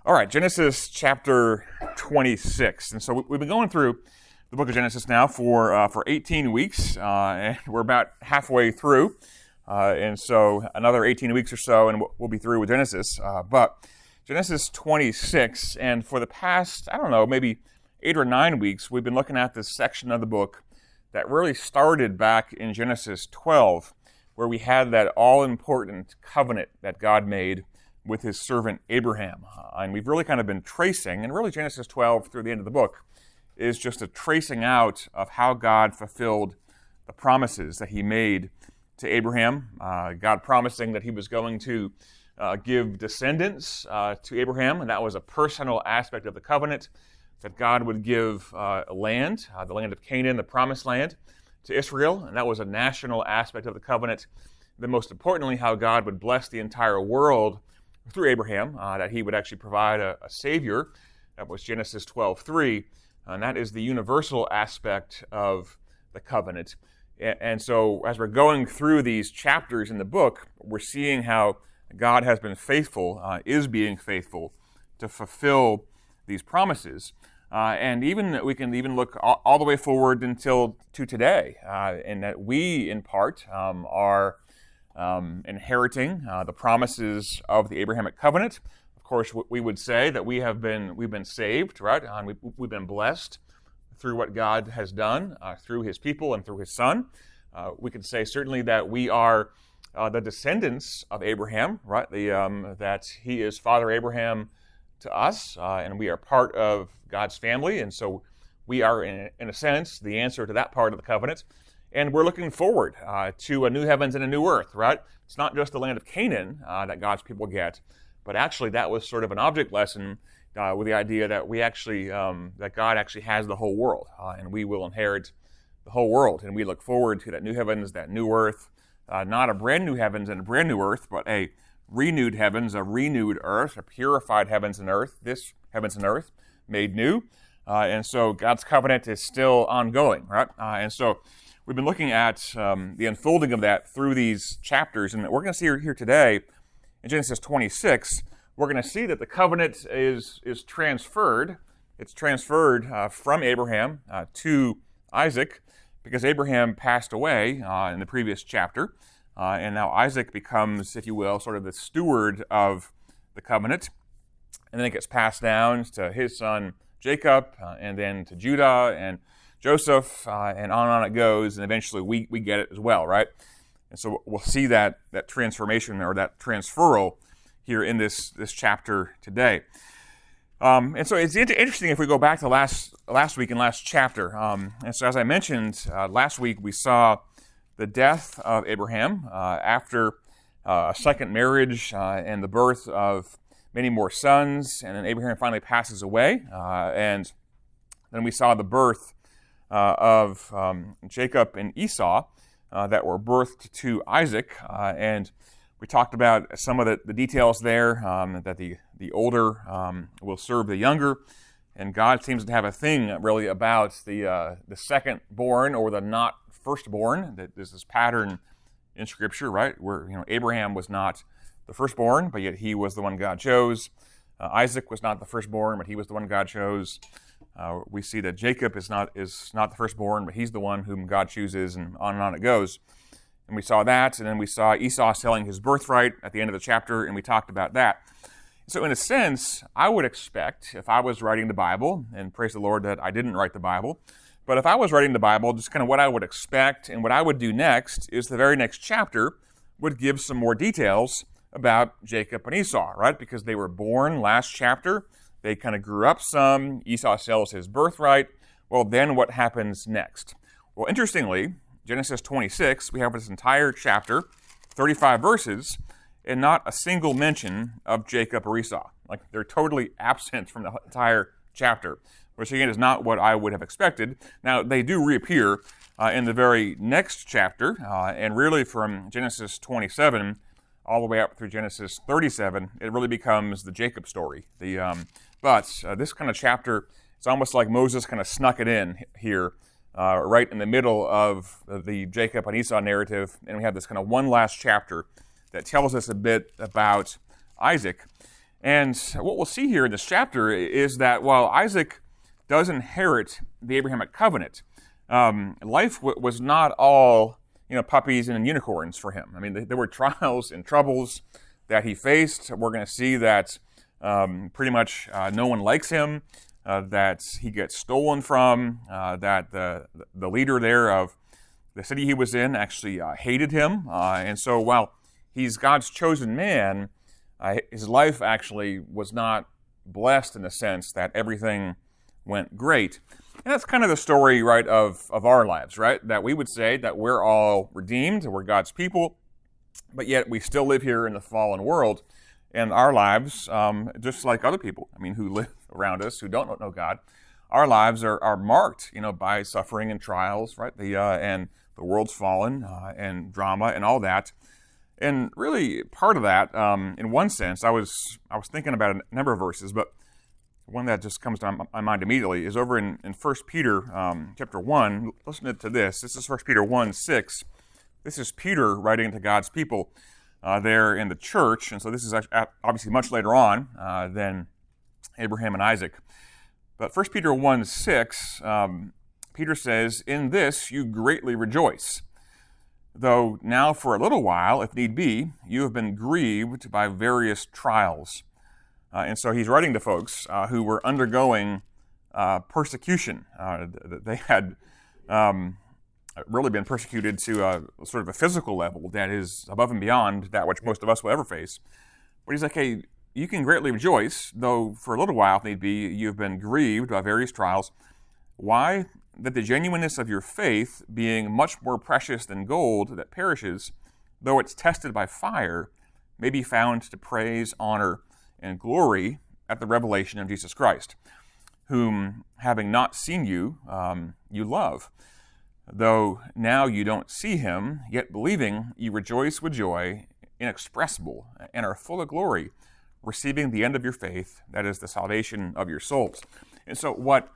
All right, Genesis chapter 26. And so we've been going through the book of Genesis now for 18 weeks, and we're about halfway through. And so another 18 weeks or so, and we'll be through with Genesis. But Genesis 26, and for the past, maybe 8 or 9 weeks, we've been looking at this section of the book that really started back in Genesis 12, where we had that all-important covenant that God made with his servant Abraham. And we've really kind of been tracing, and really Genesis 12 through the end of the book is just a tracing out of how God fulfilled the promises that he made to Abraham. God promising that he was going to give descendants to Abraham, and that was a personal aspect of the covenant, that God would give land, the land of Canaan, the promised land, to Israel, and that was a national aspect of the covenant. Then most importantly, how God would bless the entire world through Abraham, that he would actually provide a Savior. That was Genesis 12:3, and that is the universal aspect of the covenant. And so as we're going through these chapters in the book, we're seeing how God has been faithful, is being faithful to fulfill these promises. And even we can even look all the way forward until to today, and that we, in part, are inheriting the promises of the Abrahamic covenant. Of course, we would say that we've been saved, right? And we've been blessed through what God has done through his people and through his Son. We can say certainly that we are the descendants of Abraham, right? That he is Father Abraham to us, and we are part of God's family, and so we are, in a sense, the answer to that part of the covenant. And we're looking forward to a new heavens and a new earth, right? It's not just the land of Canaan that God's people get, but actually that was sort of an object lesson with the idea that we actually, that God actually has the whole world, and we will inherit the whole world. And we look forward to that new heavens, that new earth, not a brand new heavens and a brand new earth, but a renewed heavens, a renewed earth, a purified heavens and earth, this heavens and earth made new. And so God's covenant is still ongoing, right? And so we've been looking at the unfolding of that through these chapters, and we're going to see here today in Genesis 26, we're going to see that the covenant is transferred. It's transferred from Abraham to Isaac, because Abraham passed away in the previous chapter, and now Isaac becomes, if you will, sort of the steward of the covenant, and then it gets passed down to his son Jacob, and then to Judah and Joseph, and on it goes, and eventually we get it as well, right? And so we'll see that transformation or that transferal here in this chapter today. And so it's interesting if we go back to last week and last chapter. And so as I mentioned, last week we saw the death of Abraham after a second marriage and the birth of many more sons, and then Abraham finally passes away, and then we saw the birth of Jacob and Esau that were birthed to Isaac, and we talked about some of the details there, that the older will serve the younger, and God seems to have a thing really about the second born or the not firstborn. That there's this pattern in Scripture, right, where Abraham was not the firstborn, but yet he was the one God chose. Isaac was not the firstborn, but he was the one God chose. We see that Jacob is not the firstborn, but he's the one whom God chooses, and on it goes. And we saw that, and then we saw Esau selling his birthright at the end of the chapter, and we talked about that. So in a sense, I would expect, if I was writing the Bible, and praise the Lord that I didn't write the Bible, but if I was writing the Bible, just kind of what I would expect and what I would do next is the very next chapter would give some more details about Jacob and Esau, right? Because they were born last chapter. They kind of grew up some. Esau sells his birthright. Well, then what happens next? Well, interestingly, Genesis 26, we have this entire chapter, 35 verses, and not a single mention of Jacob or Esau. Like, they're totally absent from the entire chapter, which again is not what I would have expected. Now, they do reappear in the very next chapter, and really from Genesis 27 all the way up through Genesis 37, it really becomes the Jacob story. But this kind of chapter, it's almost like Moses kind of snuck it in here, right in the middle of the Jacob and Esau narrative, and we have this kind of one last chapter that tells us a bit about Isaac. And what we'll see here in this chapter is that while Isaac does inherit the Abrahamic covenant, life was not all puppies and unicorns for him. I mean, there were trials and troubles that he faced. We're going to see that pretty much no one likes him, that he gets stolen from, that the leader there of the city he was in actually hated him. And so while he's God's chosen man, his life actually was not blessed in the sense that everything went great. And that's kind of the story, right, of our lives, right? That we would say that we're all redeemed, we're God's people, but yet we still live here in the fallen world, and our lives, just like other people, who live around us, who don't know God, our lives are marked, by suffering and trials, right? And the world's fallen, and drama and all that. And really, part of that, in one sense, I was thinking about a number of verses, but one that just comes to my mind immediately is over in 1 Peter chapter 1. Listen to this. This is 1 Peter 1:6. This is Peter writing to God's people there in the church. And so this is obviously much later on than Abraham and Isaac. But 1 Peter 1:6, Peter says, "In this you greatly rejoice, though now for a little while, if need be, you have been grieved by various trials." And so he's writing to folks who were undergoing persecution. They had really been persecuted to sort of a physical level that is above and beyond that which most of us will ever face. But he's like, hey, you can greatly rejoice, though for a little while, if need be, you've been grieved by various trials. Why? That the genuineness of your faith, being much more precious than gold that perishes, though it's tested by fire, may be found to praise, honor, and glory at the revelation of Jesus Christ, whom, having not seen you, you love. Though now you don't see him, yet believing, you rejoice with joy inexpressible and are full of glory, receiving the end of your faith, that is the salvation of your souls. And so what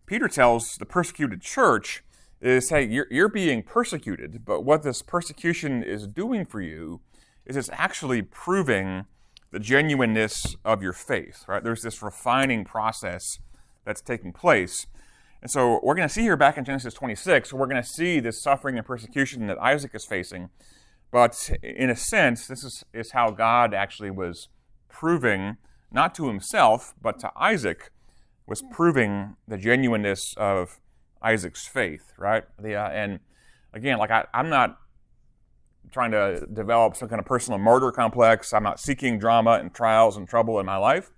Peter tells the persecuted church is, hey, you're being persecuted, but what this persecution is doing for you is it's actually proving the genuineness of your faith, right? There's this refining process that's taking place. And so we're going to see here back in Genesis 26, we're going to see this suffering and persecution that Isaac is facing. But in a sense, this is how God actually was proving, not to himself, but to Isaac, was proving the genuineness of Isaac's faith, right? And again, I'm not trying to develop some kind of personal martyr complex. I'm not seeking drama and trials and trouble in my life.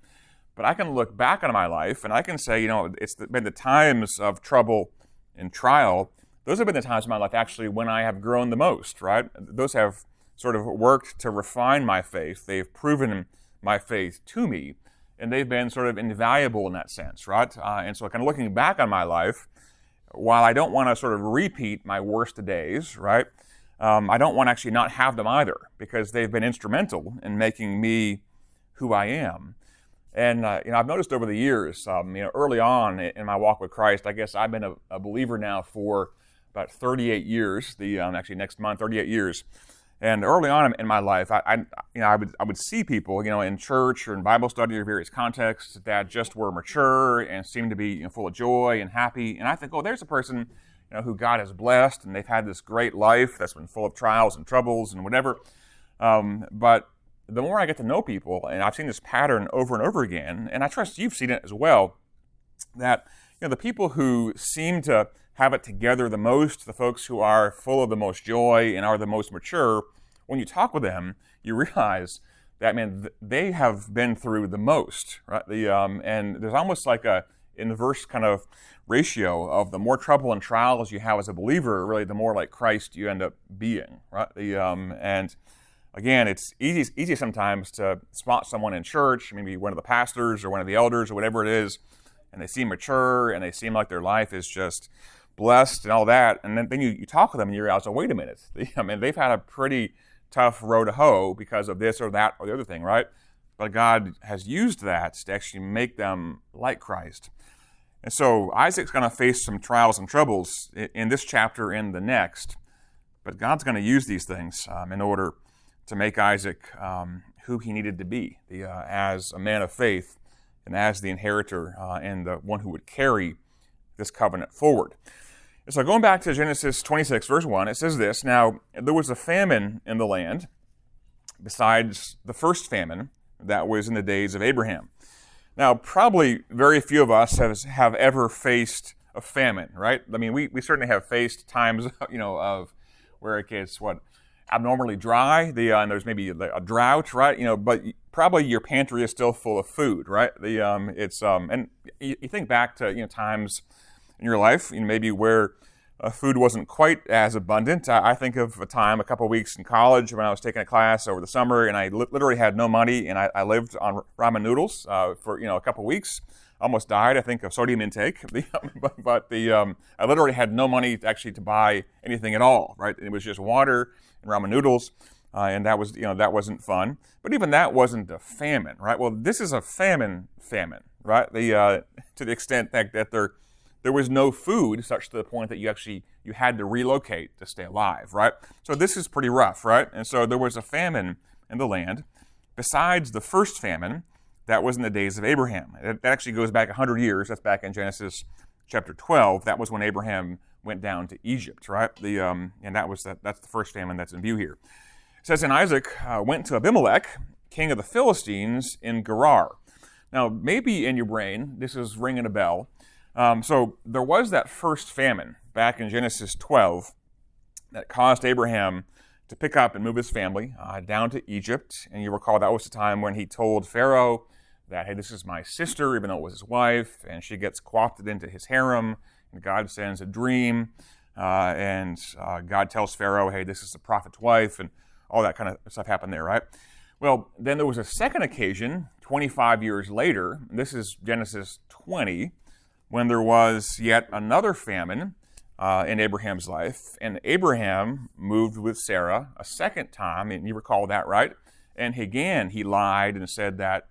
But I can look back on my life and I can say, it's been the times of trouble and trial. Those have been the times in my life actually when I have grown the most, right? Those have sort of worked to refine my faith. They've proven my faith to me. And they've been sort of invaluable in that sense, right? And so kind of looking back on my life, while I don't want to sort of repeat my worst days, right? I don't want to actually not have them either, because they've been instrumental in making me who I am. And I've noticed over the years, early on in my walk with Christ, I guess I've been a believer now for about 38 years. Actually next month, 38 years. And early on in my life, I would see people, in church or in Bible study or various contexts that just were mature and seemed to be full of joy and happy. And I think, oh, there's a person, who God has blessed, and they've had this great life that's been full of trials and troubles and whatever. But the more I get to know people, and I've seen this pattern over and over again, and I trust you've seen it as well, that the people who seem to have it together the most, the folks who are full of the most joy and are the most mature, when you talk with them, you realize that, man, they have been through the most, right? And there's almost like a inverse kind of ratio of the more trouble and trials you have as a believer, really the more like Christ you end up being, right? And again, it's easy sometimes to spot someone in church, maybe one of the pastors or one of the elders or whatever it is, and they seem mature and they seem like their life is just blessed and all that, and then you talk with them and you realize, oh, wait a minute. They've had a pretty tough row to hoe because of this or that or the other thing, right? But God has used that to actually make them like Christ. And so Isaac's going to face some trials and troubles in this chapter and the next, but God's going to use these things in order to make Isaac who he needed to be as a man of faith and as the inheritor and the one who would carry this covenant forward. And so going back to Genesis 26, verse 1, it says this, "Now there was a famine in the land besides the first famine that was in the days of Abraham." Now, probably very few of us have ever faced a famine, right? I mean, we certainly have faced times, of where it gets, abnormally dry, and there's maybe a drought, right? But probably your pantry is still full of food, right? And you think back to, times in your life, maybe where food wasn't quite as abundant. I think of a time, a couple of weeks in college when I was taking a class over the summer, and I literally had no money, and I lived on ramen noodles for a couple of weeks. Almost died, I think, of sodium intake. But I literally had no money actually to buy anything at all, right? It was just water and ramen noodles, and that wasn't fun. But even that wasn't a famine, right? Well, this is a famine, right? To the extent that there was no food, such to the point that you had to relocate to stay alive, right? So this is pretty rough, right? And so there was a famine in the land, besides the first famine that was in the days of Abraham. That actually goes back 100 years. That's back in Genesis chapter 12. That was when Abraham went down to Egypt, right? And that's the first famine that's in view here. It says, "And Isaac went to Abimelech, king of the Philistines, in Gerar." Now, maybe in your brain, this is ringing a bell. So there was that first famine back in Genesis 12 that caused Abraham to pick up and move his family down to Egypt. And you recall that was the time when he told Pharaoh that, "Hey, this is my sister," even though it was his wife, and she gets co-opted into his harem, and God sends a dream, and God tells Pharaoh, "Hey, this is the prophet's wife," and all that kind of stuff happened there, right? Well, then there was a second occasion, 25 years later, this is Genesis 20, when there was yet another famine in Abraham's life, and Abraham moved with Sarah a second time, and you recall that, right? And again, he lied and said that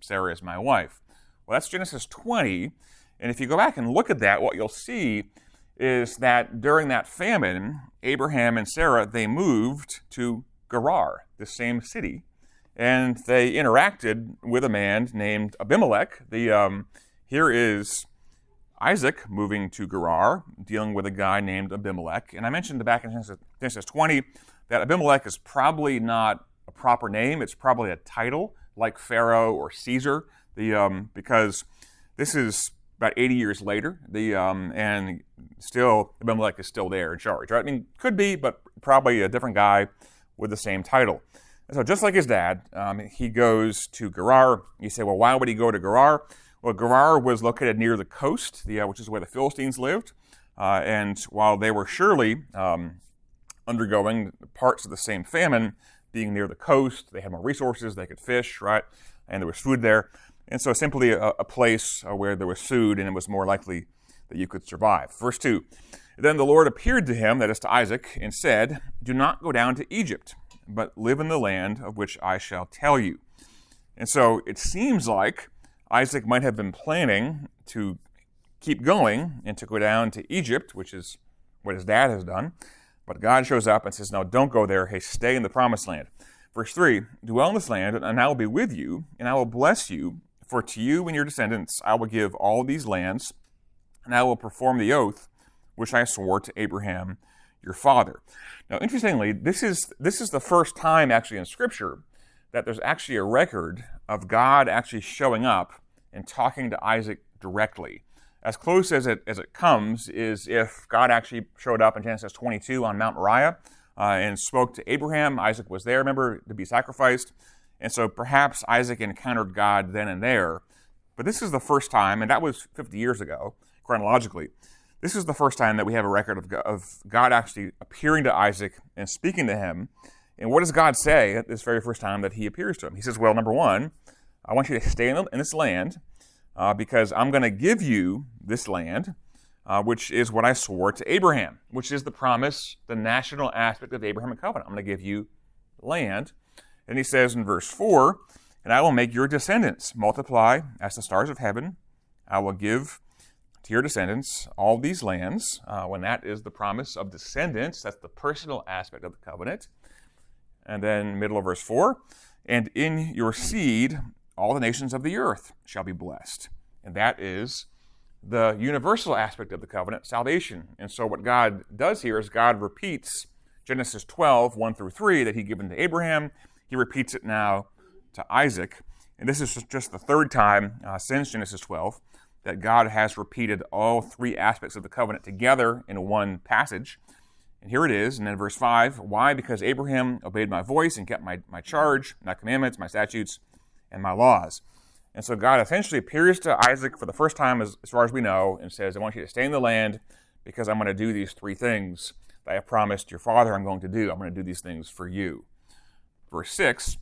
Sarah is my wife. Well, that's Genesis 20, and if you go back and look at that, what you'll see is that during that famine, Abraham and Sarah, they moved to Gerar, the same city, and they interacted with a man named Abimelech. Here is Isaac moving to Gerar, dealing with a guy named Abimelech. And I mentioned back in Genesis 20 that Abimelech is probably not a proper name. It's probably a title like Pharaoh or Caesar, because this is about 80 years later, and still Abimelech is still there in charge, right? I mean, could be, but probably a different guy with the same title. And so just like his dad, he goes to Gerar. You say, well, why would he go to Gerar? Well, Gerar was located near the coast, which is where the Philistines lived. And while they were surely undergoing parts of the same famine, being near the coast, they had more resources, they could fish, right? And there was food there. And so simply a place where there was food, and it was more likely that you could survive. Verse 2, "Then the Lord appeared to him," that is to Isaac, "and said, 'Do not go down to Egypt, but live in the land of which I shall tell you.'" And so it seems like Isaac might have been planning to keep going and to go down to Egypt, which is what his dad has done. But God shows up and says, "No, don't go there. Hey, stay in the promised land." Verse 3, "Dwell in this land, and I will be with you, and I will bless you. For to you and your descendants I will give all these lands, and I will perform the oath which I swore to Abraham your father." Now, interestingly, this is the first time actually in Scripture that there's actually a record of God actually showing up and talking to Isaac directly. As close as it comes is if God actually showed up in Genesis 22 on Mount Moriah and spoke to Abraham. Isaac was there, remember, to be sacrificed. And so perhaps Isaac encountered God then and there. But this is the first time, and that was 50 years ago, chronologically. This is the first time that we have a record of God actually appearing to Isaac and speaking to him. And what does God say at this very first time that he appears to him? He says, well, number one, I want you to stay in this land because I'm going to give you this land, which is what I swore to Abraham, which is the promise, the national aspect of the Abrahamic covenant. I'm going to give you land. And he says in verse 4, "And I will make your descendants multiply as the stars of heaven. I will give to your descendants all these lands." When that is the promise of descendants, that's the personal aspect of the covenant. And then middle of verse 4, and in your seed all the nations of the earth shall be blessed. And that is the universal aspect of the covenant, salvation. And so what God does here is God repeats Genesis 12, 1 through 3, that he'd given to Abraham. He repeats it now to Isaac. And this is just the third time since Genesis 12 that God has repeated all three aspects of the covenant together in one passage. And here it is, and then verse 5, why? Because Abraham obeyed my voice and kept my charge, my commandments, my statutes, and my laws. And so God essentially appears to Isaac for the first time, as far as we know, and says, I want you to stay in the land because I'm going to do these three things that I have promised your father I'm going to do. I'm going to do these things for you. Verse 6,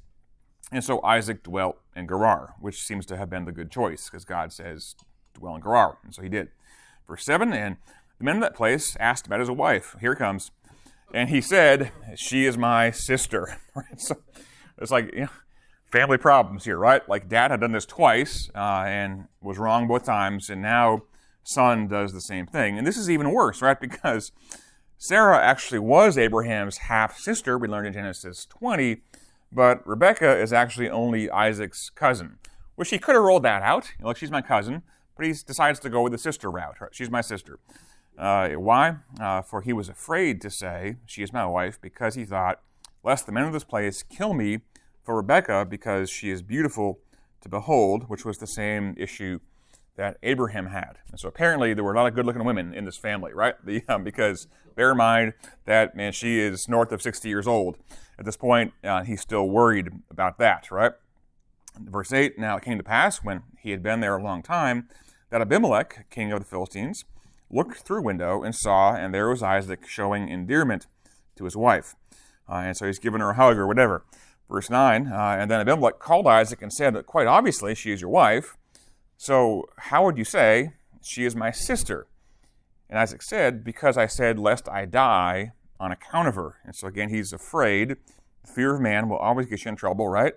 and so Isaac dwelt in Gerar, which seems to have been the good choice, because God says, dwell in Gerar, and so he did. Verse 7, and the men of that place asked about his wife. Here it comes. And he said, she is my sister. So it's like, family problems here, right? Like dad had done this twice and was wrong both times, and now son does the same thing. And this is even worse, right? Because Sarah actually was Abraham's half-sister, we learned in Genesis 20, but Rebekah is actually only Isaac's cousin, which he could have rolled that out. Like, she's my cousin, but he decides to go with the sister route. Right? She's my sister. Why? For he was afraid to say, she is my wife, because he thought, lest the men of this place kill me for Rebekah, because she is beautiful to behold, which was the same issue that Abraham had. And so apparently there were a lot of good-looking women in this family, right? Because bear in mind that, man, she is north of 60 years old at this point. He's still worried about that, right? Verse 8, now it came to pass, when he had been there a long time, that Abimelech, king of the Philistines, looked through a window and saw, and there was Isaac showing endearment to his wife. And so he's giving her a hug or whatever. Verse 9, and then Abimelech called Isaac and said that quite obviously she is your wife. So how would you say, she is my sister? And Isaac said, because I said, lest I die on account of her. And so again, he's afraid. The fear of man will always get you in trouble, right?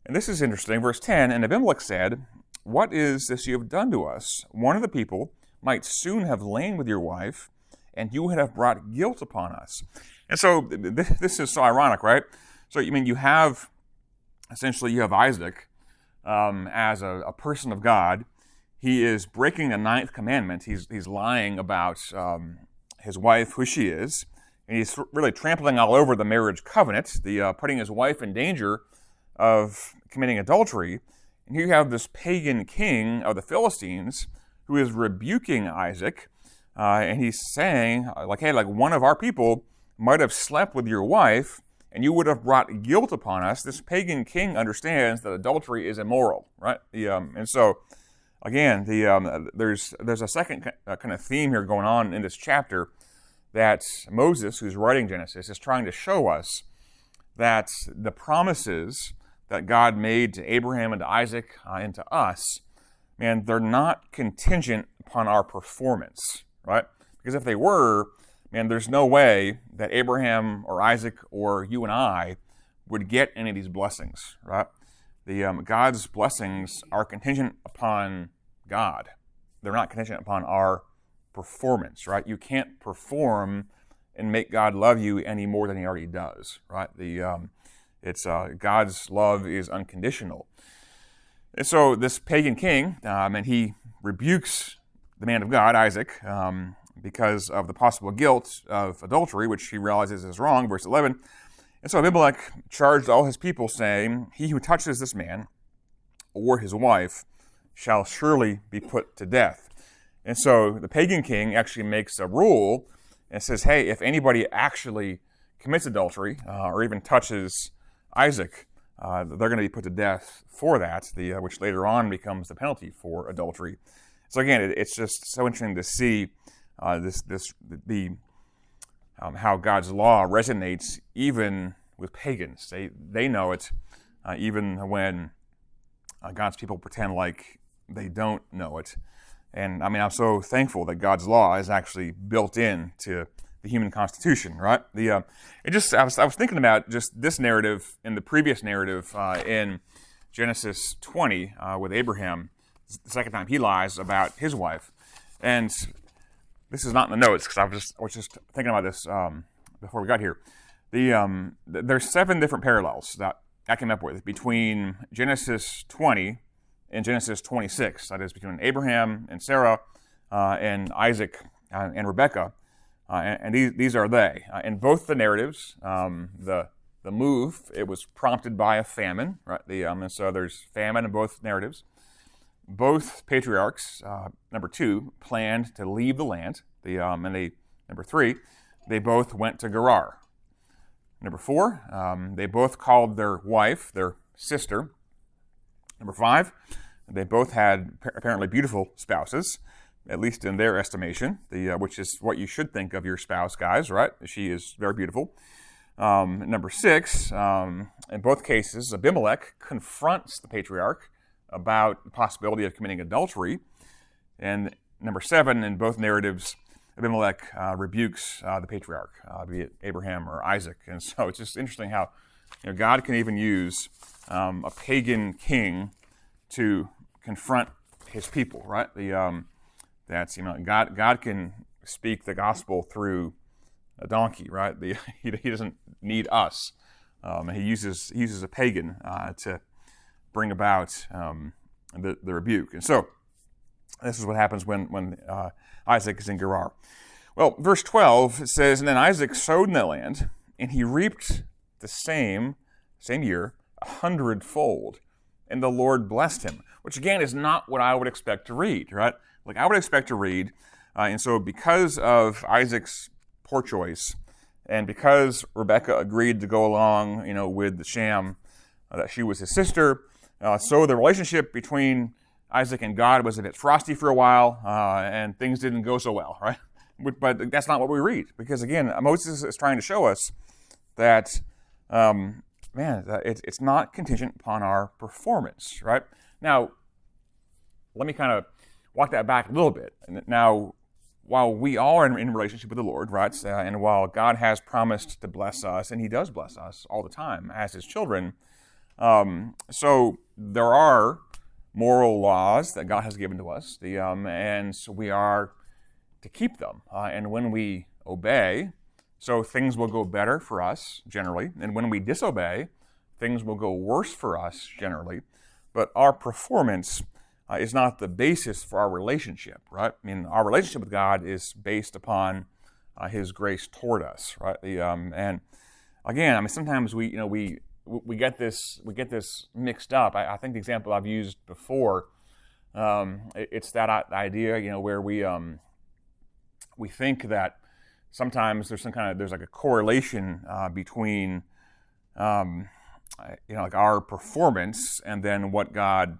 And this is interesting. Verse 10, and Abimelech said, what is this you have done to us? One of the people might soon have lain with your wife, and you would have brought guilt upon us. And so this is so ironic, right? So, you have Isaac as a person of God. He is breaking the ninth commandment. He's lying about his wife, who she is, and he's really trampling all over the marriage covenant, putting his wife in danger of committing adultery. And here you have this pagan king of the Philistines who is rebuking Isaac, and he's saying, hey, one of our people might have slept with your wife, and you would have brought guilt upon us. This pagan king understands that adultery is immoral, right? And so, again, there's a second kind of theme here going on in this chapter, that Moses, who's writing Genesis, is trying to show us that the promises that God made to Abraham and to Isaac and to us, man, they're not contingent upon our performance, right? Because if they were, man, there's no way that Abraham or Isaac or you and I would get any of these blessings, right? God's blessings are contingent upon God. They're not contingent upon our performance, right? You can't perform and make God love you any more than he already does, right? God's love is unconditional. And so this pagan king, and he rebukes the man of God, Isaac, because of the possible guilt of adultery, which he realizes is wrong, verse 11. And so Abimelech charged all his people, saying, he who touches this man or his wife shall surely be put to death. And so the pagan king actually makes a rule and says, hey, if anybody actually commits adultery or even touches Isaac, they're going to be put to death for that, which later on becomes the penalty for adultery. So again, it's just so interesting to see how God's law resonates even with pagans. They know it, even when God's people pretend like they don't know it. And I'm so thankful that God's law is actually built into the human constitution, right? I was thinking about just this narrative and the previous narrative in Genesis 20 with Abraham, the second time he lies about his wife. And this is not in the notes because I was just thinking about this before we got here. There's 7 different parallels that I came up with between Genesis 20 and Genesis 26. That is between Abraham and Sarah and Isaac and Rebekah. And these are they. In both the narratives, the move, it was prompted by a famine, right? And so there's famine in both narratives. Both patriarchs, number 2, planned to leave the land. Number 3, they both went to Gerar. Number 4, they both called their wife their sister. Number 5, they both had apparently beautiful spouses, at least in their estimation, which is what you should think of your spouse, guys, right? She is very beautiful. Number 6, in both cases, Abimelech confronts the patriarch about the possibility of committing adultery. And number 7, in both narratives, Abimelech rebukes the patriarch, be it Abraham or Isaac. And so it's just interesting how God can even use a pagan king to confront his people, right? God can speak the gospel through a donkey, right? He doesn't need us. He uses a pagan to bring about the rebuke. And so this is what happens when Isaac is in Gerar. Well, verse 12 says, "And then Isaac sowed in that land, and he reaped the same year 100-fold, and the Lord blessed him." Which again is not what I would expect to read, right? Like I would expect to read, and so because of Isaac's poor choice, and because Rebekah agreed to go along, with the sham that she was his sister, so the relationship between Isaac and God was a bit frosty for a while, and things didn't go so well, right? But that's not what we read, because again, Moses is trying to show us that, it's not contingent upon our performance, right? Now, let me kind of walk that back a little bit. Now, while we are in relationship with the Lord, right, and while God has promised to bless us, and He does bless us all the time as His children, so there are moral laws that God has given to us, and so we are to keep them. And when we obey, so things will go better for us generally, and when we disobey, things will go worse for us generally. But our performance is not the basis for our relationship, right? I mean, our relationship with God is based upon His grace toward us, right? And again, sometimes we get this mixed up. I think the example I've used before, it's that idea, where we think that sometimes there's like a correlation between like our performance and then what God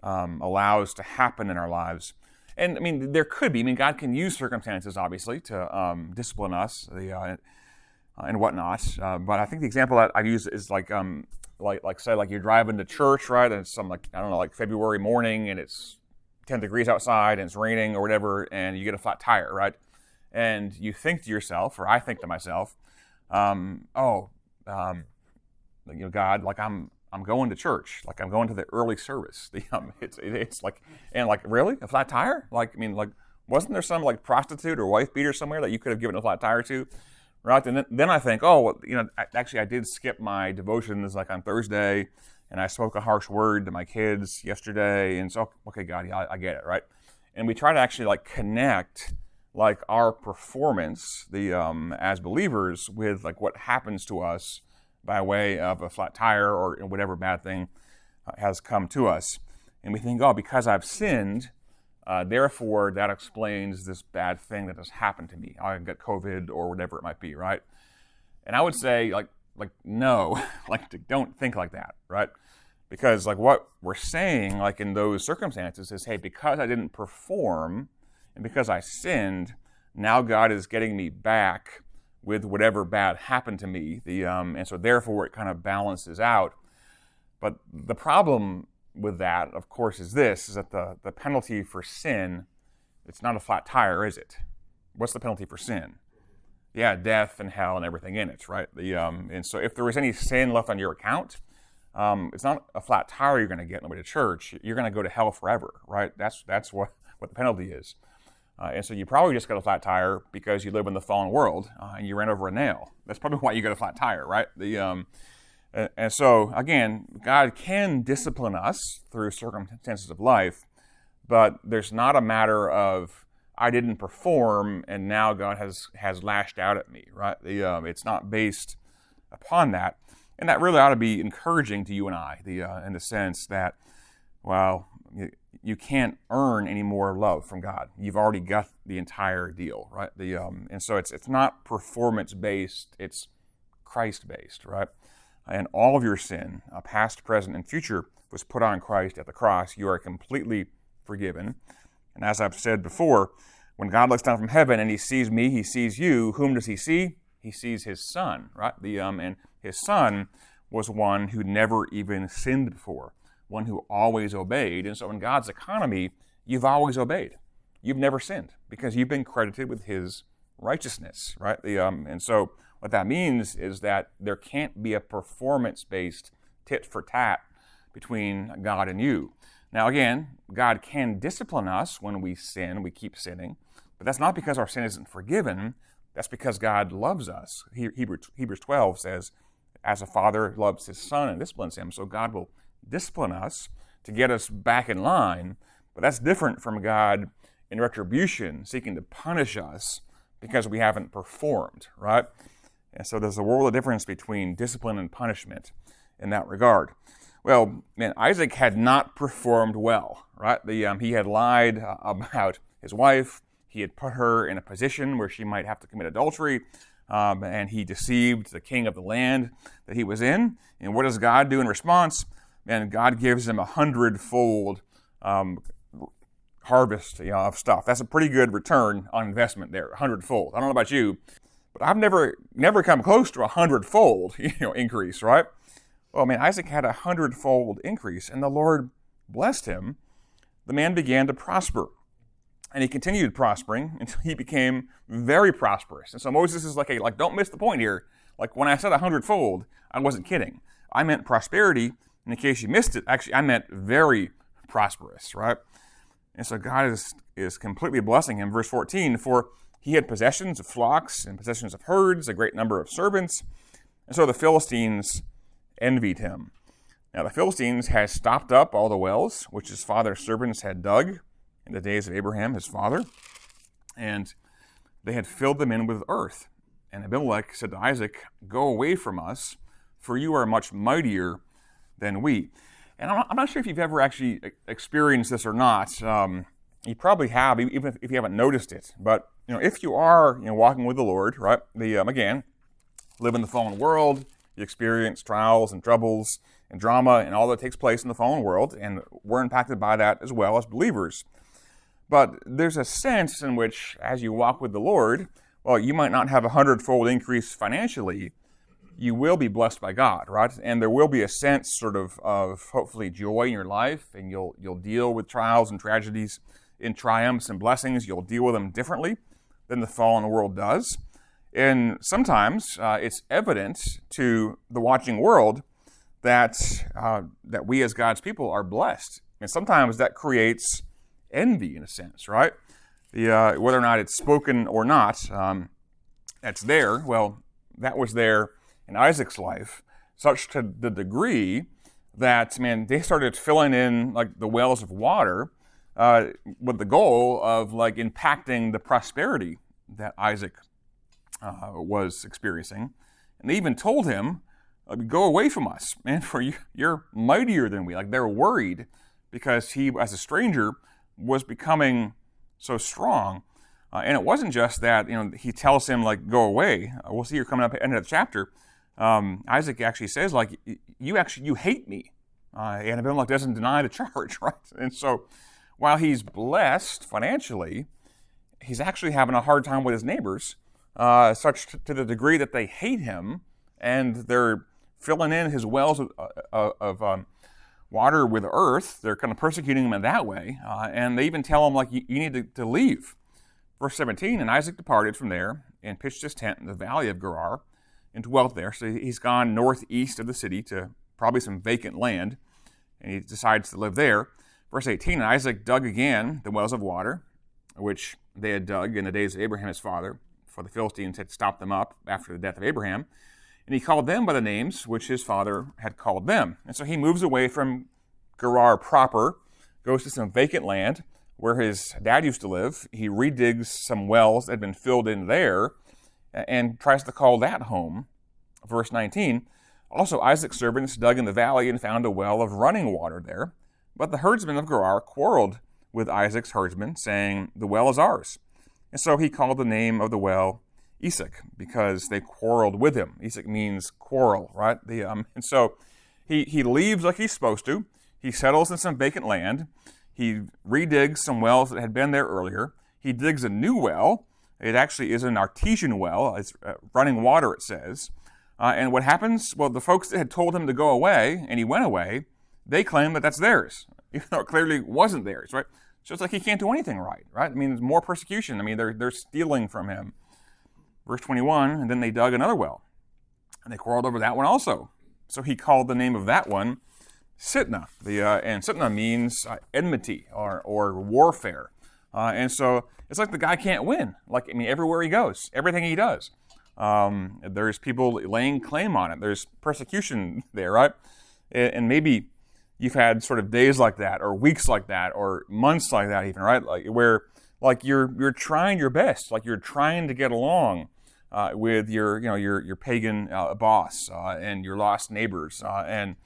allows to happen in our lives. And there could be. God can use circumstances, obviously, to discipline us and whatnot. But I think the example that I've used is like you're driving to church, right? And it's some like February morning, and it's 10 degrees outside, and it's raining or whatever, and you get a flat tire, right? And you think to yourself, or I think to myself, God, like I'm going to church, like I'm going to the early service. It's like, and like, really, a flat tire? Wasn't there some like prostitute or wife beater somewhere that you could have given a flat tire to, right? And then I think, I did skip my devotions like on Thursday, and I spoke a harsh word to my kids yesterday, and so okay, God, yeah, I get it, right? And we try to actually like connect like our performance, as believers, with like what happens to us by way of a flat tire or whatever bad thing has come to us. And we think, because I've sinned, therefore that explains this bad thing that has happened to me. I got COVID or whatever it might be, right? And I would say, no, don't think like that, right? Because what we're saying, in those circumstances is, hey, because I didn't perform and because I sinned, now God is getting me back with whatever bad happened to me, and so therefore it kind of balances out. But the problem with that, of course, is that the penalty for sin, it's not a flat tire, is it? What's the penalty for sin? Yeah, death and hell and everything in it, right? And so if there was any sin left on your account, it's not a flat tire you're going to get on the way to church. You're going to go to hell forever, right? That's what the penalty is. And so you probably just got a flat tire because you live in the fallen world and you ran over a nail. That's probably why you got a flat tire, right? And so, again, God can discipline us through circumstances of life, but there's not a matter of, I didn't perform and now God has lashed out at me, right? It's not based upon that. And that really ought to be encouraging to you and I, in the sense that, well, you can't earn any more love from God. You've already got the entire deal, right? And so it's not performance-based, it's Christ-based, right? And all of your sin, past, present, and future, was put on Christ at the cross. You are completely forgiven. And as I've said before, when God looks down from heaven and he sees me, he sees you, whom does he see? He sees his Son, right? And his Son was one who never even sinned before, one who always obeyed. And so in God's economy, you've always obeyed. You've never sinned because you've been credited with his righteousness, right? And so what that means is that there can't be a performance-based tit for tat between God and you. Now again, God can discipline us when we sin, we keep sinning, but that's not because our sin isn't forgiven, that's because God loves us. Hebrews 12 says, as a father loves his son and disciplines him, so God will discipline us to get us back in line, but that's different from God in retribution, seeking to punish us because we haven't performed, right? And so there's a world of difference between discipline and punishment in that regard. Well, man, Isaac had not performed well, right? He had lied about his wife. He had put her in a position where she might have to commit adultery, and he deceived the king of the land that he was in. And what does God do in response? Man, God gives him 100-fold harvest of stuff. That's a pretty good return on investment there, 100-fold. I don't know about you, but I've never come close to 100-fold increase, right? Well, man, Isaac had 100-fold increase, and the Lord blessed him. The man began to prosper, and he continued prospering until he became very prosperous. And so Moses is like, don't miss the point here. Like when I said 100-fold, I wasn't kidding. I meant prosperity. In case you missed it, actually, I meant very prosperous, right? And so God is completely blessing him. Verse 14, for he had possessions of flocks and possessions of herds, a great number of servants. And so the Philistines envied him. Now the Philistines had stopped up all the wells which his father's servants had dug in the days of Abraham, his father, and they had filled them in with earth. And Abimelech said to Isaac, go away from us, for you are much mightier than we. And I'm not sure if you've ever actually experienced this or not. You probably have, even if you haven't noticed it. But if you are walking with the Lord, right? Again, live in the fallen world, you experience trials and troubles and drama and all that takes place in the fallen world, and we're impacted by that as well as believers. But there's a sense in which, as you walk with the Lord, well, you might not have 100-fold increase financially. You will be blessed by God, right? And there will be a sense sort of hopefully joy in your life, and you'll deal with trials and tragedies in triumphs and blessings. You'll deal with them differently than the fallen world does. And sometimes it's evident to the watching world that we as God's people are blessed. And sometimes that creates envy in a sense, right? Whether or not it's spoken or not, that's there. Well, that was there in Isaac's life, such to the degree that, man, they started filling in like the wells of water with the goal of like impacting the prosperity that Isaac was experiencing. And they even told him, go away from us, man, for you're mightier than we. Like they're worried because he, as a stranger, was becoming so strong. And it wasn't just that, he tells him, like, go away. We'll see here coming up at the end of the chapter. Isaac actually says, like, you hate me. And Abimelech doesn't deny the charge, right? And so while he's blessed financially, he's actually having a hard time with his neighbors, such to the degree that they hate him, and they're filling in his wells of water with earth. They're kind of persecuting him in that way. And they even tell him, like, you need to leave. Verse 17, and Isaac departed from there and pitched his tent in the valley of Gerar and dwelt there. So he's gone northeast of the city to probably some vacant land, and he decides to live there. Verse 18, and Isaac dug again the wells of water, which they had dug in the days of Abraham his father, for the Philistines had stopped them up after the death of Abraham. And he called them by the names which his father had called them. And so he moves away from Gerar proper, goes to some vacant land where his dad used to live. He redigs some wells that had been filled in there and tries to call that home. Verse 19, also Isaac's servants dug in the valley and found a well of running water there. But the herdsmen of Gerar quarreled with Isaac's herdsmen, saying, the well is ours. And so he called the name of the well Esek, because they quarreled with him. Esek means quarrel, right? And so he leaves like he's supposed to. He settles in some vacant land. He redigs some wells that had been there earlier. He digs a new well. It actually is an artesian well. It's running water, it says. And what happens? Well, the folks that had told him to go away, and he went away, they claim that that's theirs, even though it clearly wasn't theirs, right? So it's like he can't do anything right? I mean, there's more persecution. I mean, they're stealing from him. Verse 21, and then they dug another well, and they quarreled over that one also. So he called the name of that one Sitnah. And Sitnah means enmity or warfare. And so it's like the guy can't win. Like, I mean, everywhere he goes, everything he does, there's people laying claim on it. There's persecution there, right? And maybe you've had sort of days like that, or weeks like that, or months like that, even, right? Like where, like you're trying your best, like you're trying to get along with your pagan boss and your lost neighbors and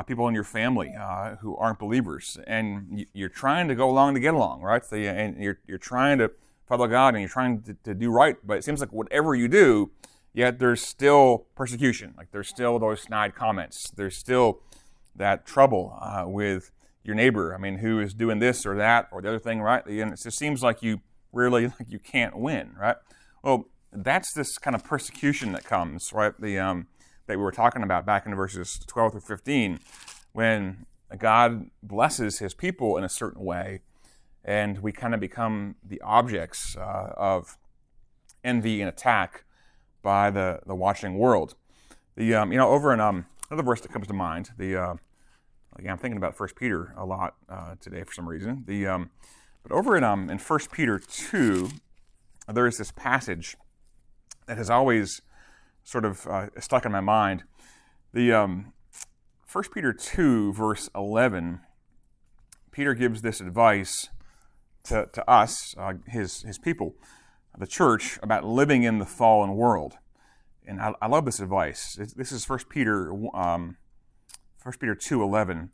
people in your family who aren't believers, and you're trying to go along to get along, right? So, and you're trying to follow God, and you're trying to do right, but it seems like whatever you do, yet there's still persecution. Like there's still those snide comments. There's still that trouble with your neighbor. I mean, who is doing this or that or the other thing, right? And it just seems like you really you can't win, right? Well, that's this kind of persecution that comes, right? That we were talking about back in verses 12 through 15, when God blesses his people in a certain way, and we kind of become the objects of envy and attack by the watching world. Over in another verse that comes to mind, I'm thinking about 1 Peter a lot today for some reason. But over in 1 Peter 2, there is this passage that has always sort of stuck in my mind. 1 Peter 2, verse 11, Peter gives this advice to us, his people, the church, about living in the fallen world. And I love this advice. This is 1 Peter 2:11.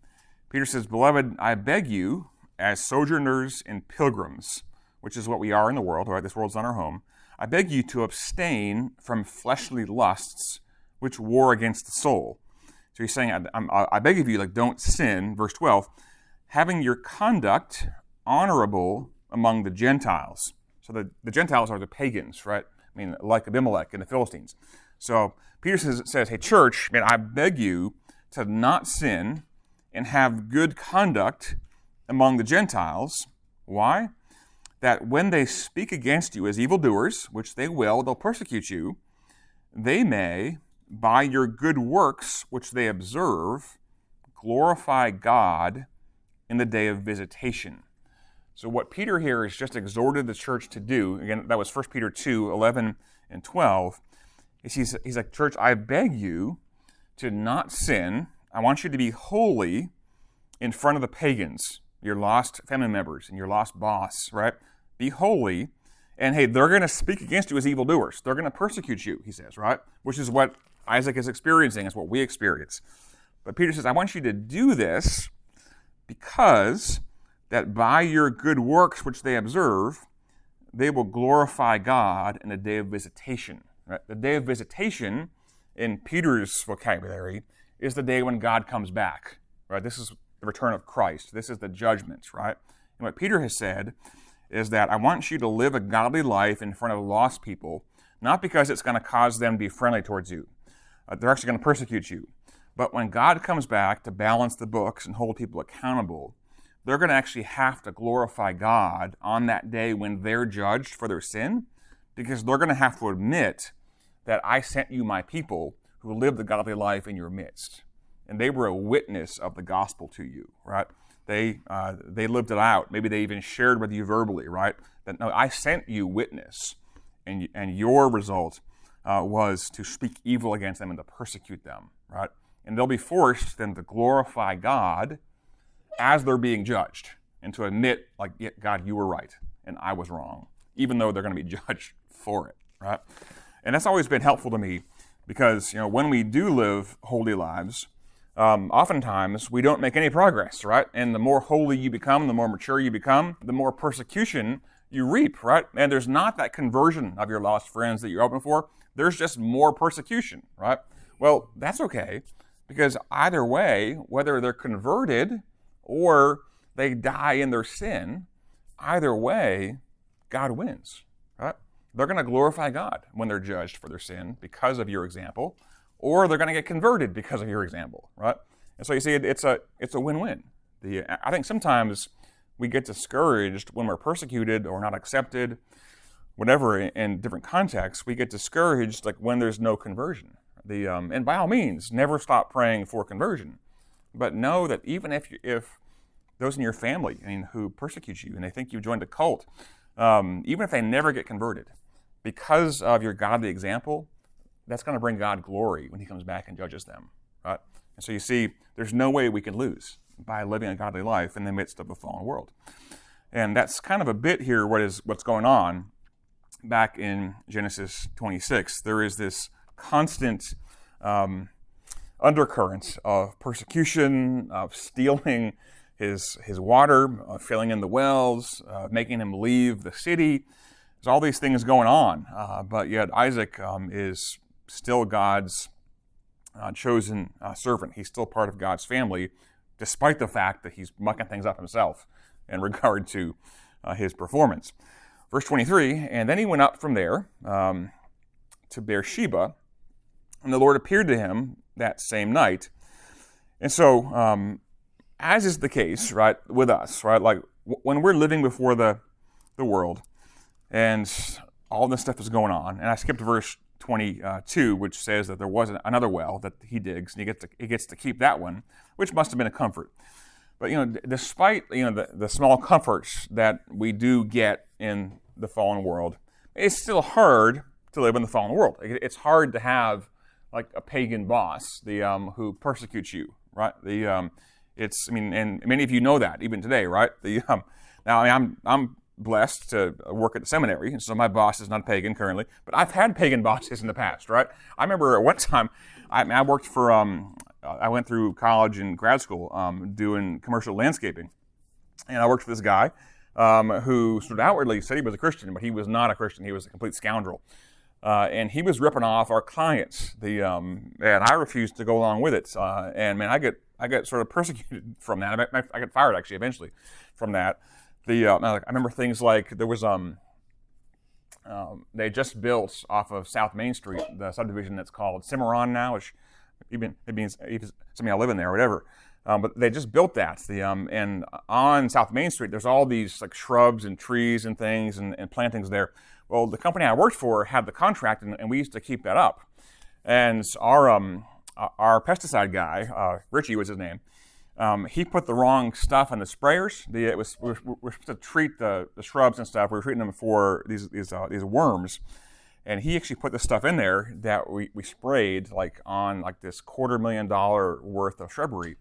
Peter says, "Beloved, I beg you, as sojourners and pilgrims," which is what we are in the world, right? This world's not our home. "I beg you to abstain from fleshly lusts which war against the soul." So he's saying, I beg of you, like, don't sin. Verse 12, "having your conduct honorable among the Gentiles." So the Gentiles are the pagans, right? I mean, like Abimelech and the Philistines. So Peter says, hey, church, man, I beg you to not sin and have good conduct among the Gentiles. Why? That when they speak against you as evildoers, which they will, they'll persecute you, they may, by your good works which they observe, glorify God in the day of visitation. So what Peter here has just exhorted the church to do, again, that was 1 Peter 2, 11 and 12, is he's like, church, I beg you to not sin. I want you to be holy in front of the pagans, your lost family members and your lost boss, right? Be holy. And hey, they're going to speak against you as evildoers. They're going to persecute you, he says, right? Which is what Isaac is experiencing. It's what we experience. But Peter says, I want you to do this because that by your good works which they observe, they will glorify God in the day of visitation. Right? The day of visitation, in Peter's vocabulary, is the day when God comes back. Right? This is the return of Christ. This is the judgment, right? And what Peter has said is that I want you to live a godly life in front of lost people, not because it's going to cause them to be friendly towards you. They're actually going to persecute you. But when God comes back to balance the books and hold people accountable, they're going to actually have to glorify God on that day when they're judged for their sin, because they're going to have to admit that I sent you my people who lived a godly life in your midst. And they were a witness of the gospel to you, right? They lived it out. Maybe they even shared with you verbally, right? That, no, I sent you witness, and your result was to speak evil against them and to persecute them, right? And they'll be forced then to glorify God as they're being judged and to admit, like, yeah, God, you were right and I was wrong, even though they're going to be judged for it, right? And that's always been helpful to me because, when we do live holy lives, oftentimes we don't make any progress, right? And the more holy you become, the more mature you become, the more persecution you reap, right? And there's not that conversion of your lost friends that you're hoping for. There's just more persecution, right? Well, that's okay, because either way, whether they're converted or they die in their sin, either way, God wins, right? They're going to glorify God when they're judged for their sin because of your example, or they're going to get converted because of your example, right? And so you see, it's a win-win. I think sometimes we get discouraged when we're persecuted or not accepted, whatever, in different contexts. We get discouraged like when there's no conversion. And by all means, never stop praying for conversion. But know that even if those in your family, who persecute you and they think you joined a cult, even if they never get converted, because of your godly example, that's going to bring God glory when he comes back and judges them, right? And so you see, there's no way we can lose by living a godly life in the midst of a fallen world. And that's kind of a bit here what's going on back in Genesis 26. There is this constant undercurrent of persecution, of stealing his water, filling in the wells, making him leave the city. There's all these things going on, but yet Isaac is still God's chosen servant. He's still part of God's family, despite the fact that he's mucking things up himself in regard to his performance. Verse 23, and then he went up from there to Beersheba, and the Lord appeared to him that same night. And so, as is the case, right, with us, right, like when we're living before the world, and all this stuff is going on, and I skipped verse 22, which says that there was another well that he digs, and he gets to keep that one, which must have been a comfort. But despite the small comforts that we do get in the fallen world, it's still hard to live in the fallen world. It's hard to have like a pagan boss, who persecutes you, right? And many of you know that even today, right? Now I'm blessed to work at the seminary, and so my boss is not a pagan currently, but I've had pagan bosses in the past, right? I remember at one time I worked for I went through college and grad school doing commercial landscaping, and I worked for this guy who sort of outwardly said he was a Christian, but he was not a Christian. He was a complete scoundrel. And he was ripping off our clients. And I refused to go along with it. I get sort of persecuted from that. I got fired actually eventually from that. I remember things like there was they just built off of South Main Street the subdivision that's called Cimarron now, which maybe somebody I live in there or whatever. But they just built that. And on South Main Street, there's all these like shrubs and trees and things and plantings there. Well, the company I worked for had the contract, and we used to keep that up. And our pesticide guy, Richie was his name, he put the wrong stuff in the sprayers. We're supposed to treat the shrubs and stuff. We were treating them for these worms. And he actually put the stuff in there that we sprayed on this $250,000 worth of shrubbery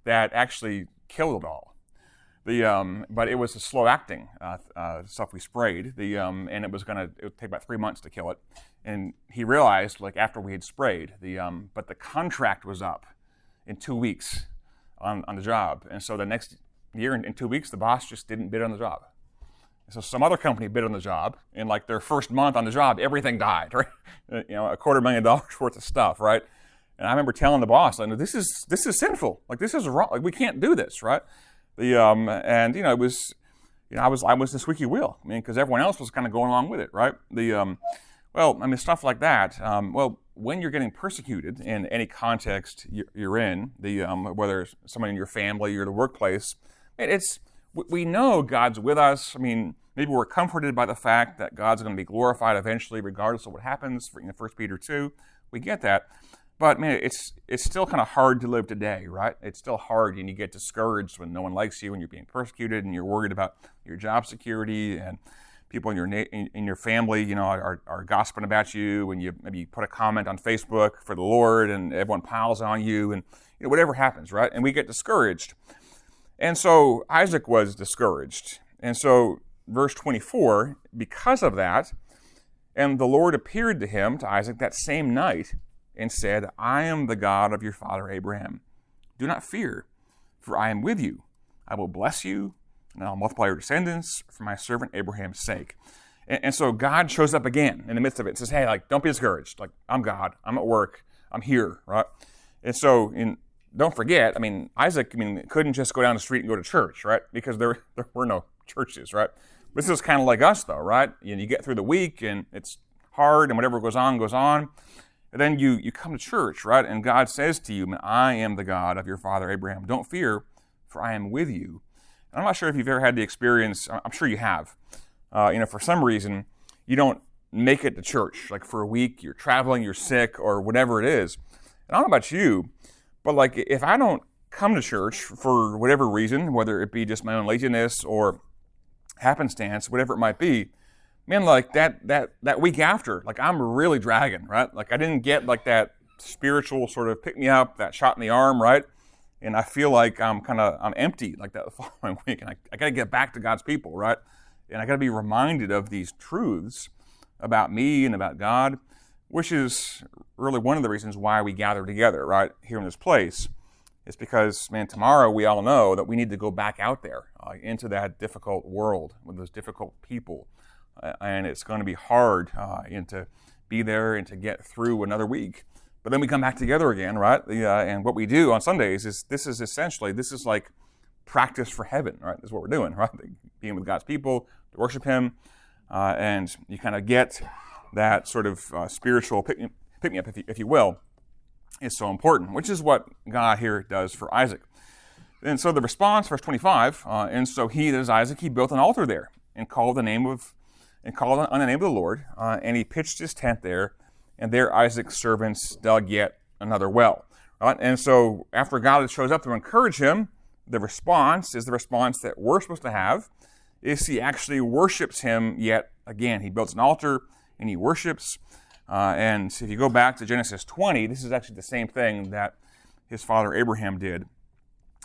that actually killed it all. But it was a slow-acting stuff we sprayed. And it would take about 3 months to kill it. And he realized, after we had sprayed, but the contract was up in 2 weeks on the job. And so the next year, in 2 weeks, the boss just didn't bid on the job. So some other company bid on the job, and their first month on the job, everything died, right? $250,000 worth of stuff, right? And I remember telling the boss, this is sinful. This is wrong. We can't do this, right? It was, I was the squeaky wheel. Because everyone else was kind of going along with it, right? Stuff like that. When you're getting persecuted in any context you're in, whether it's someone in your family or the workplace, we know God's with us. Maybe we're comforted by the fact that God's going to be glorified eventually, regardless of what happens. 1 Peter 2, we get that. But it's still kind of hard to live today, right? It's still hard, and you get discouraged when no one likes you, and you're being persecuted, and you're worried about your job security, and people in your family, are gossiping about you, and maybe you put a comment on Facebook for the Lord, and everyone piles on you, and whatever happens, right? And we get discouraged. And so Isaac was discouraged. And so verse 24, because of that, and the Lord appeared to him, to Isaac, that same night, and said, I am the God of your father Abraham. Do not fear, for I am with you. I will bless you, and I'll multiply your descendants for my servant Abraham's sake. And so God shows up again in the midst of it and says, hey, don't be discouraged. I'm God. I'm at work. I'm here, right? And so, don't forget, Isaac, couldn't just go down the street and go to church, right? Because there were no churches, right? This is kind of like us, though, right? You get through the week, and it's hard, and whatever goes on, goes on. And then you come to church, right? And God says to you, I am the God of your father Abraham. Don't fear, for I am with you. And I'm not sure if you've ever had the experience, I'm sure you have. For some reason, you don't make it to church. Like for a week, you're traveling, you're sick, or whatever it is. And I don't know about you, but if I don't come to church for whatever reason, whether it be just my own laziness or happenstance, whatever it might be, man, that week after, I'm really dragging, right? I didn't get that spiritual sort of pick me up, that shot in the arm, right? And I feel like I'm empty that following week, and I got to get back to God's people, right? And I got to be reminded of these truths about me and about God, which is really one of the reasons why we gather together, right, here in this place. It's because, tomorrow we all know that we need to go back out there into that difficult world with those difficult people. And it's going to be hard and to be there and to get through another week. But then we come back together again, right? And what we do on Sundays is like practice for heaven, right? That's what we're doing, right? Being with God's people, to worship Him. And you kind of get that sort of spiritual pick-me-up, if you will, is so important, which is what God here does for Isaac. And so the response, verse 25, and so he, that is Isaac, he built an altar there and called on the name of the Lord, and he pitched his tent there, and there Isaac's servants dug yet another well. Right? And so after God shows up to encourage him, the response is the response that we're supposed to have, is he actually worships him yet again. He builds an altar, and he worships. And if you go back to Genesis 20, this is actually the same thing that his father Abraham did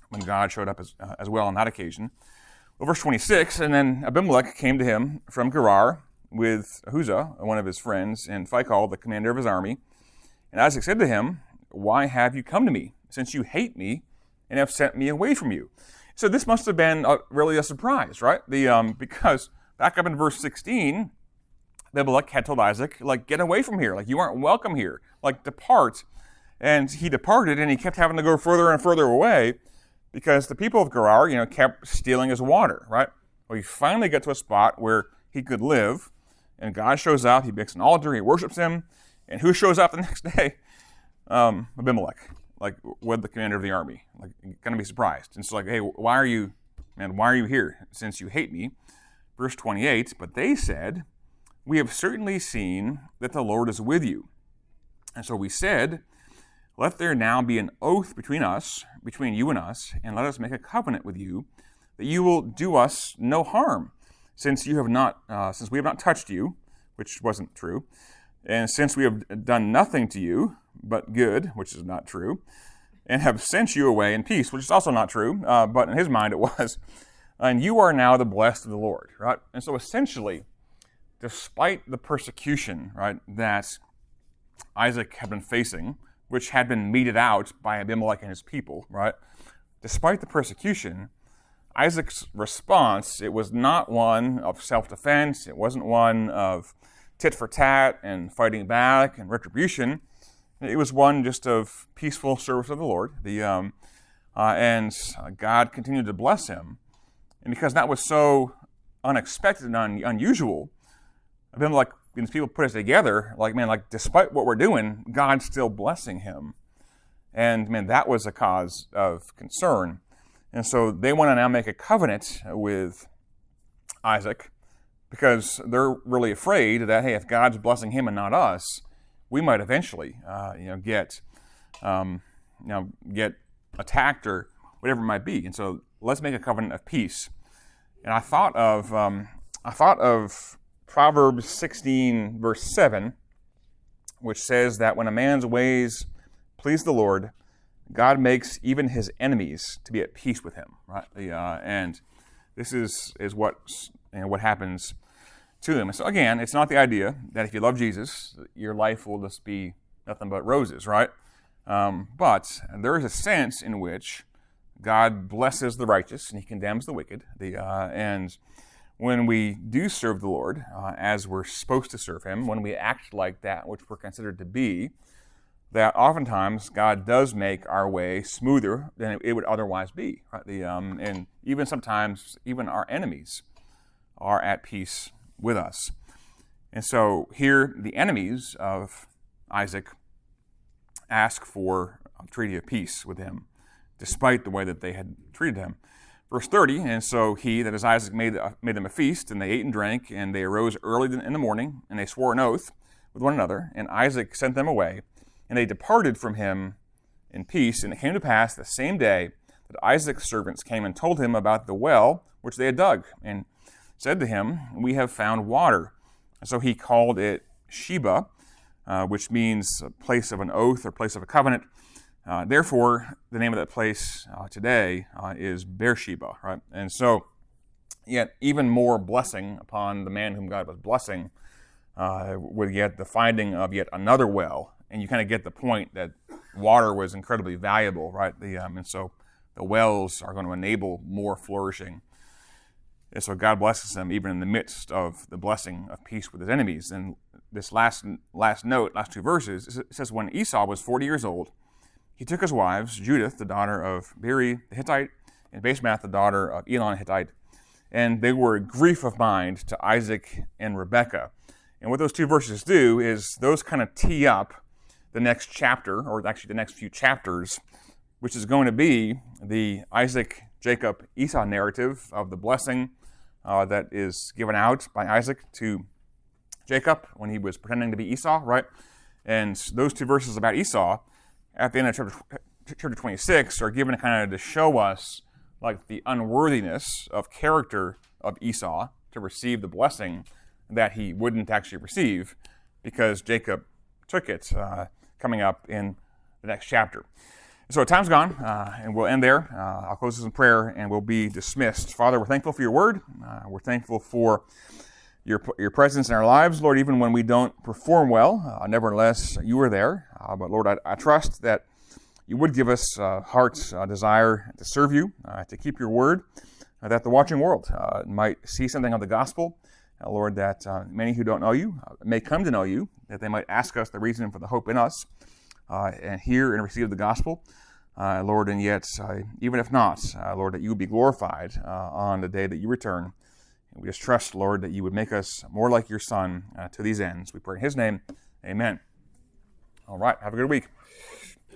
when God showed up as well on that occasion. Well, verse 26, and then Abimelech came to him from Gerar with Ahuzah, one of his friends, and Phicol, the commander of his army. And Isaac said to him, why have you come to me, since you hate me and have sent me away from you? So this must have been really a surprise, right? Because back up in verse 16, Abimelech had told Isaac, get away from here. You aren't welcome here. Depart. And he departed, and he kept having to go further and further away because the people of Gerar, kept stealing his water, right? Well, he finally got to a spot where he could live, and God shows up. He makes an altar. He worships him. And who shows up the next day? Abimelech, with the commander of the army. Going to be surprised. And so, hey, why are you here, since you hate me? Verse 28, but they said, we have certainly seen that the Lord is with you. And so we said, let there now be an oath between you and us, and let us make a covenant with you, that you will do us no harm, since we have not touched you, which wasn't true, and since we have done nothing to you but good, which is not true, and have sent you away in peace, which is also not true, but in his mind it was. And you are now the blessed of the Lord, right? And so essentially, despite the persecution, right, that Isaac had been facing, which had been meted out by Abimelech and his people, right? Despite the persecution, Isaac's response, it was not one of self-defense. It wasn't one of tit for tat and fighting back and retribution. It was one just of peaceful service of the Lord. And God continued to bless him. And because that was so unexpected and unusual, Abimelech and his people put us together, despite what we're doing, God's still blessing him. And, that was a cause of concern. And so they want to now make a covenant with Isaac because they're really afraid that, hey, if God's blessing him and not us, we might eventually, get attacked or whatever it might be. And so let's make a covenant of peace. And I thought of I thought of Proverbs 16, verse 7, which says that when a man's ways please the Lord, God makes even his enemies to be at peace with him. Right? And this is what happens to them. And so again, it's not the idea that if you love Jesus, your life will just be nothing but roses, right? But there is a sense in which God blesses the righteous and he condemns the wicked. And when we do serve the Lord as we're supposed to serve him, when we act like that which we're considered to be, that oftentimes God does make our way smoother than it would otherwise be. Right? And even sometimes, even our enemies are at peace with us. And so here, the enemies of Isaac ask for a treaty of peace with him, despite the way that they had treated him. Verse 30, and so he, that is Isaac, made them a feast, and they ate and drank, and they arose early in the morning, and they swore an oath with one another, and Isaac sent them away, and they departed from him in peace. And it came to pass the same day that Isaac's servants came and told him about the well which they had dug, and said to him, we have found water. And so he called it Sheba, which means a place of an oath or place of a covenant. Therefore, the name of that place today is Beersheba, right? And so, yet even more blessing upon the man whom God was blessing with yet the finding of yet another well. And you kind of get the point that water was incredibly valuable, right? And so the wells are going to enable more flourishing. And so God blesses them even in the midst of the blessing of peace with his enemies. And this last note, last two verses, it says, when Esau was 40 years old, he took his wives, Judith, the daughter of Beeri the Hittite, and Basemath, the daughter of Elon the Hittite, and they were a grief of mind to Isaac and Rebekah. And what those two verses do is those kind of tee up the next chapter, or actually the next few chapters, which is going to be the Isaac, Jacob, Esau narrative of the blessing that is given out by Isaac to Jacob when he was pretending to be Esau, right? And those two verses about Esau at the end of chapter 26 are given kind of to show us like the unworthiness of character of Esau to receive the blessing that he wouldn't actually receive because Jacob took it, coming up in the next chapter. So time's gone, and we'll end there. I'll close this in prayer, and we'll be dismissed. Father, we're thankful for your word. We're thankful for your presence in our lives, Lord, even when we don't perform well. Nevertheless, you are there. But Lord, I trust that you would give us heart's desire to serve you, to keep your word, that the watching world might see something of the gospel. Lord, that many who don't know you may come to know you, that they might ask us the reason for the hope in us, and hear and receive the gospel. Lord, and yet, even if not, Lord, that you would be glorified on the day that you return. And we just trust, Lord, that you would make us more like your Son to these ends. We pray in his name. Amen. All right. Have a good week.